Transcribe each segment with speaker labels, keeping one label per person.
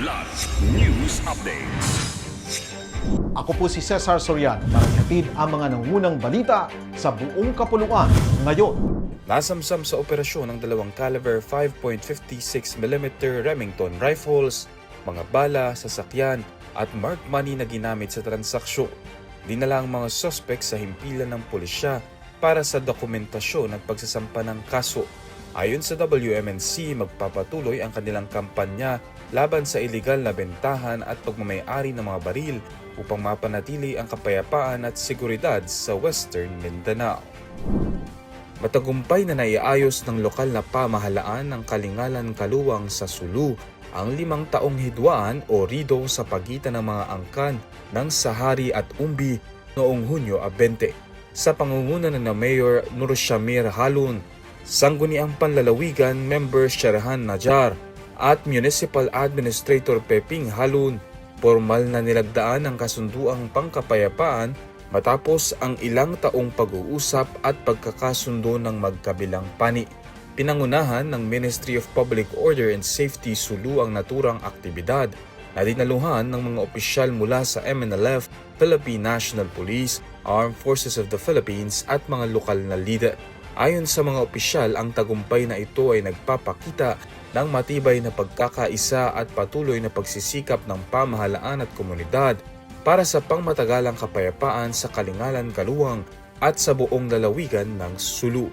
Speaker 1: Kidlat News Updates.
Speaker 2: Ako po si Cesar Soriano para hatid ang mga nangungunang balita sa buong kapuluan ngayon.
Speaker 3: Nasamsam sa operasyon ng dalawang caliber 5.56mm Remington rifles, mga bala, sasakyan at marked money na ginamit sa transaksyon. Dinala ang mga suspect sa himpilan ng pulisya para sa dokumentasyon at pagsasampa ng kaso. Ayon sa WMNC, magpapatuloy ang kanilang kampanya laban sa iligal na bentahan at pagmamayari ng mga baril upang mapanatili ang kapayapaan at seguridad sa Western Mindanao. Matagumpay na naiayos ng lokal na pamahalaan ng Kalingalan Kaluwang sa Sulu ang 5 taong hidwaan o rido sa pagitan ng mga angkan ng Sahari at Umbi noong Hunyo 20. Sa pangunguna na Mayor Nurshamir Halun, Sangguniang Panlalawigan Member Sherahan Najar at Municipal Administrator Peping Halun, formal na nilagdaan ang kasunduang pangkapayapaan matapos ang ilang taong pag-uusap at pagkakasundo ng magkabilang panig. Pinangunahan ng Ministry of Public Order and Safety Sulu ang naturang aktibidad na dinaluhan ng mga opisyal mula sa MNLF, Philippine National Police, Armed Forces of the Philippines at mga lokal na leader. Ayon sa mga opisyal, ang tagumpay na ito ay nagpapakita ng matibay na pagkakaisa at patuloy na pagsisikap ng pamahalaan at komunidad para sa pangmatagalang kapayapaan sa Kalingalan Kaluwang at sa buong lalawigan ng Sulu.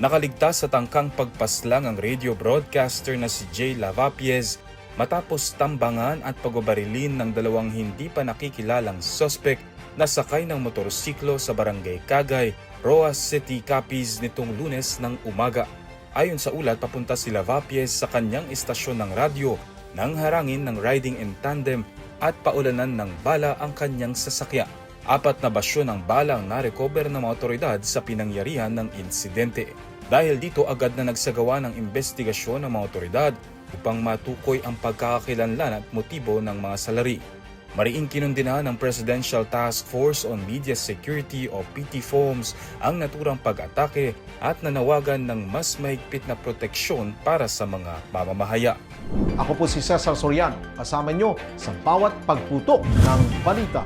Speaker 3: Nakaligtas sa tangkang pagpaslang ang radio broadcaster na si Jay Lavapiez matapos tambangan at pagbabarilin ng 2 hindi pa nakikilalang suspect na sakay ng motorsiklo sa Barangay Cagay, Roas City, Capiz nitong Lunes ng umaga. Ayon sa ulat, papunta si Lavapiez sa kanyang istasyon ng radyo nang harangin ng riding in tandem at paulanan ng bala ang kanyang sasakyan. 4 na basyo ng bala ang narecover ng mga otoridad sa pinangyarihan ng insidente. Dahil dito, agad na nagsagawa ng investigasyon ng mga otoridad upang matukoy ang pagkakakilanlan at motibo ng mga salari. Mariing kinundinahan ng Presidential Task Force on Media Security o PTFOMS ang naturang pag-atake at nanawagan ng mas mahigpit na proteksyon para sa mga mamamahaya.
Speaker 2: Ako po si Cesar Soriano, kasama nyo sa bawat pagputok ng balita.